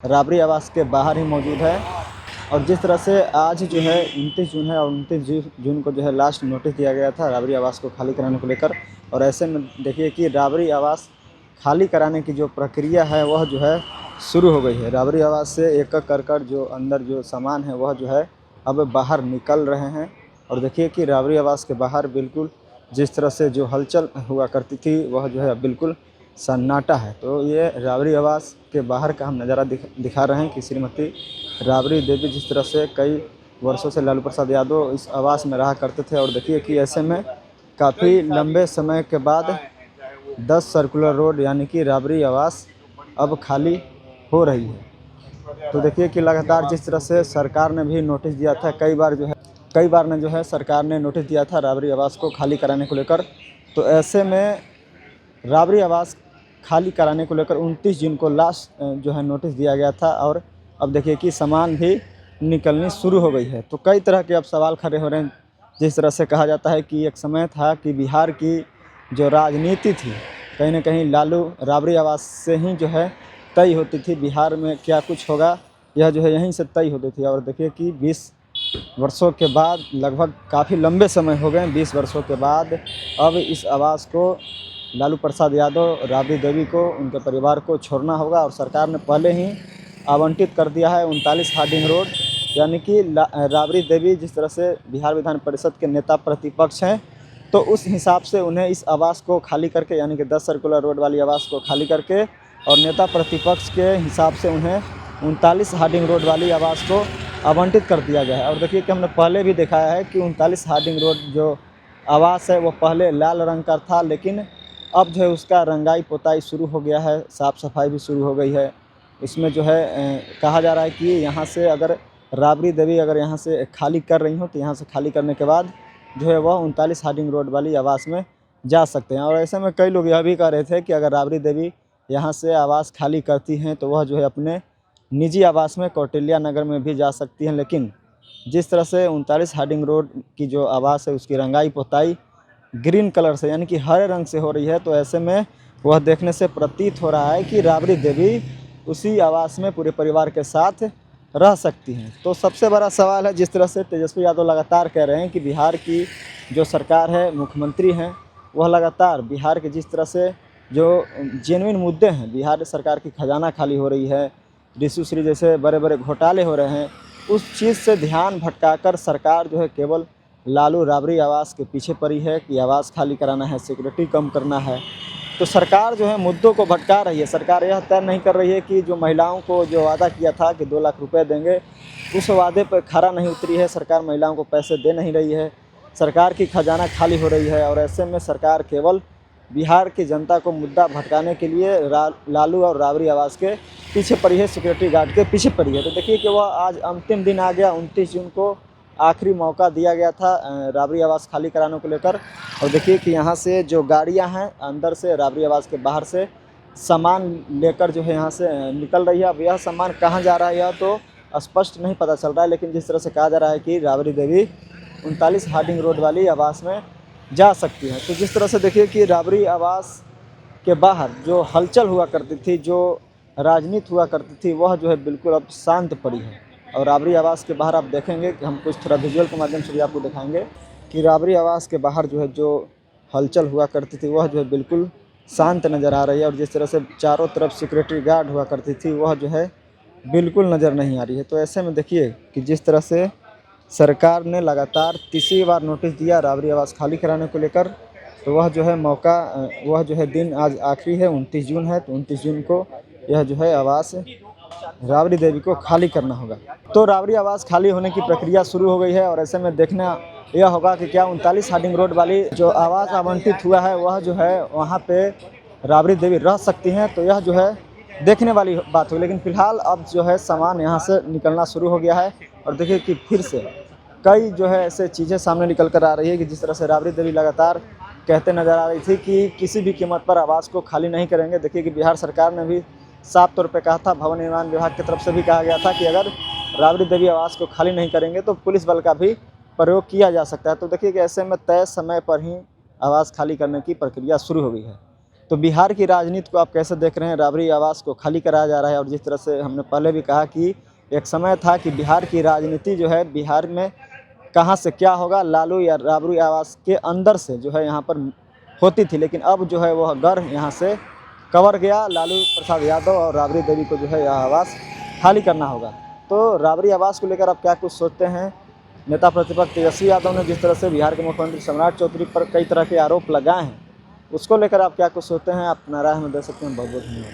राबड़ी आवास के बाहर ही मौजूद है। और जिस तरह से आज जो है 29 जून है और 29 जून को जो है लास्ट नोटिस दिया गया था राबड़ी आवास को खाली कराने को लेकर। और ऐसे में देखिए कि राबड़ी आवास खाली कराने की जो प्रक्रिया है वह जो है शुरू हो गई है। राबड़ी आवास से एक एक कर जो अंदर जो सामान है वह जो है अब बाहर निकल रहे हैं। और देखिए कि राबड़ी आवास के बाहर बिल्कुल जिस तरह से जो हलचल हुआ करती थी वह जो है बिल्कुल सन्नाटा है। तो ये राबड़ी आवास के बाहर का हम नज़ारा दिखा रहे हैं कि श्रीमती राबड़ी देवी जिस तरह से कई वर्षों से लालू प्रसाद यादव इस आवास में रहा करते थे। और देखिए कि ऐसे में काफ़ी लंबे समय के बाद 10 सर्कुलर रोड यानी कि राबड़ी आवास अब खाली हो रही है। तो देखिए कि लगातार जिस तरह से सरकार ने भी नोटिस दिया था, कई बार ने जो है सरकार ने नोटिस दिया था राबड़ी आवास को खाली कराने को लेकर। तो ऐसे में राबड़ी आवास खाली कराने को लेकर 29 जून को लास्ट जो है नोटिस दिया गया था। और अब देखिए कि सामान भी निकलनी शुरू हो गई है। तो कई तरह के अब सवाल खड़े हो रहे हैं। जिस तरह से कहा जाता है कि एक समय था कि बिहार की जो राजनीति थी कहीं ना कहीं लालू राबड़ी आवास से ही जो है तय होती थी। बिहार में क्या कुछ होगा यह जो है यहीं से तय होती थी। और देखिए कि 20 वर्षों के बाद, लगभग काफ़ी लंबे समय हो गए, 20 वर्षों के बाद अब इस आवास को लालू प्रसाद यादव, राबड़ी देवी को, उनके परिवार को छोड़ना होगा। और सरकार ने पहले ही आवंटित कर दिया है 39 हार्डिंग रोड, यानी कि राबड़ी देवी जिस तरह से बिहार विधान परिषद के नेता प्रतिपक्ष हैं तो उस हिसाब से उन्हें इस आवास को खाली करके यानी कि 10 सर्कुलर रोड वाली आवास को खाली करके और नेता प्रतिपक्ष के हिसाब से उन्हें 39 हार्डिंग रोड वाली आवास को आवंटित कर दिया गया है। और देखिए कि हमने पहले भी दिखाया है कि 39 हार्डिंग रोड जो आवास है वो पहले लाल रंग का था, लेकिन अब जो है उसका रंगाई पोताई शुरू हो गया है, साफ़ सफाई भी शुरू हो गई है। इसमें जो है कहा जा रहा है कि यहाँ से अगर राबड़ी देवी अगर यहाँ से खाली कर रही हो तो यहाँ से खाली करने के बाद जो है वह 39 हार्डिंग रोड वाली आवास में जा सकते हैं। और ऐसे में कई लोग यह भी कह रहे थे कि अगर राबड़ी देवी यहाँ से आवास खाली करती हैं तो वह जो है अपने निजी आवास में कौटिल्या नगर में भी जा सकती हैं। लेकिन जिस तरह से 39 हार्डिंग रोड की जो आवास है उसकी रंगाई पोताई ग्रीन कलर से यानी कि हरे रंग से हो रही है, तो ऐसे में वह देखने से प्रतीत हो रहा है कि राबड़ी देवी उसी आवास में पूरे परिवार के साथ रह सकती हैं। तो सबसे बड़ा सवाल है, जिस तरह से तेजस्वी यादव लगातार कह रहे हैं कि बिहार की जो सरकार है, मुख्यमंत्री हैं, वह लगातार बिहार के जिस तरह से जो जेन्युइन मुद्दे हैं, बिहार सरकार की खजाना खाली हो रही है, ऋषि जैसे बड़े बड़े घोटाले हो रहे हैं, उस चीज़ से ध्यान भटकाकर सरकार जो है केवल लालू राबड़ी आवास के पीछे पड़ी है कि आवास खाली कराना है, सिक्योरिटी कम करना है। तो सरकार जो है मुद्दों को भटका रही है। सरकार यह तय नहीं कर रही है कि जो महिलाओं को जो वादा किया था कि 2 लाख रुपए देंगे, उस वादे पर खरा नहीं उतरी है। सरकार महिलाओं को पैसे दे नहीं रही है, सरकार की खजाना खाली हो रही है। और ऐसे में सरकार केवल बिहार की जनता को मुद्दा भटकाने के लिए लालू और राबड़ी आवास के पीछे पड़ी है, सिक्योरिटी गार्ड के पीछे पड़ी है। तो देखिए कि वह आज अंतिम दिन आ गया, 29 जून को आखिरी मौका दिया गया था राबड़ी आवास खाली कराने को लेकर। और देखिए कि यहाँ से जो गाड़ियाँ हैं अंदर से राबड़ी आवास के बाहर से सामान लेकर जो है यहाँ से निकल रही है। अब यह सामान कहाँ जा रहा है यह तो स्पष्ट नहीं पता चल रहा है, लेकिन जिस तरह से कहा जा रहा है कि राबड़ी देवी 39 हार्डिंग रोड वाली आवास में जा सकती हैं। तो जिस तरह से देखिए कि राबड़ी आवास के बाहर जो हलचल हुआ करती थी, जो राजनीति हुआ करती थी, वह जो है बिल्कुल अब शांत पड़ी है। और राबड़ी आवास के बाहर आप देखेंगे कि हम कुछ थोड़ा विजुअल के माध्यम से भी आपको दिखाएंगे कि राबड़ी आवास के बाहर जो है जो हलचल हुआ करती थी वह जो है बिल्कुल शांत नज़र आ रही है। और जिस तरह से चारों तरफ सिक्योरिटी गार्ड हुआ करती थी वह जो है बिल्कुल नज़र नहीं आ रही है। तो ऐसे में देखिए कि जिस तरह से सरकार ने लगातार तीसरी बार नोटिस दिया राबड़ी आवास खाली कराने को लेकर, तो वह जो है वह जो है दिन आज आखिरी है, 29 जून है। तो 29 जून को यह जो है आवास राबड़ी देवी को खाली करना होगा। तो राबड़ी आवास खाली होने की प्रक्रिया शुरू हो गई है। और ऐसे में देखना यह होगा कि क्या 39 हार्डिंग रोड वाली जो आवास आवंटित हुआ है वह जो है वहाँ पे राबड़ी देवी रह सकती हैं। तो यह जो है देखने वाली बात हो। लेकिन फिलहाल अब जो है सामान यहाँ से निकलना शुरू हो गया है। और देखिए कि फिर से कई जो है ऐसे चीज़ें सामने निकल कर आ रही है कि जिस तरह से राबड़ी देवी लगातार कहते नज़र आ रही थी कि किसी भी कीमत पर आवास को खाली नहीं करेंगे। देखिए कि बिहार सरकार ने भी साफ तौर पे कहा था, भवन निर्माण विभाग की तरफ से भी कहा गया था कि अगर राबड़ी देवी आवास को खाली नहीं करेंगे तो पुलिस बल का भी प्रयोग किया जा सकता है। तो देखिए कि ऐसे में तय समय पर ही आवास खाली करने की प्रक्रिया शुरू हो गई है। तो बिहार की राजनीति को आप कैसे देख रहे हैं? राबड़ी आवास को खाली कराया जा रहा है और जिस तरह से हमने पहले भी कहा कि एक समय था कि बिहार की राजनीति जो है बिहार में कहाँ से क्या होगा, लालू या राबड़ी आवास के अंदर से जो है यहाँ पर होती थी, लेकिन अब जो है वह घर यहाँ से कवर गया। लालू प्रसाद यादव और राबड़ी देवी को जो है यह आवास खाली करना होगा। तो राबड़ी आवास को लेकर आप क्या कुछ सोचते हैं? नेता प्रतिपक्ष तेजस्वी यादव ने जिस तरह से बिहार के मुख्यमंत्री सम्राट चौधरी पर कई तरह के आरोप लगाए हैं, उसको लेकर आप क्या कुछ सोचते हैं? आप अपना राय हमें दे सकते हैं। बहुत बहुत धन्यवाद।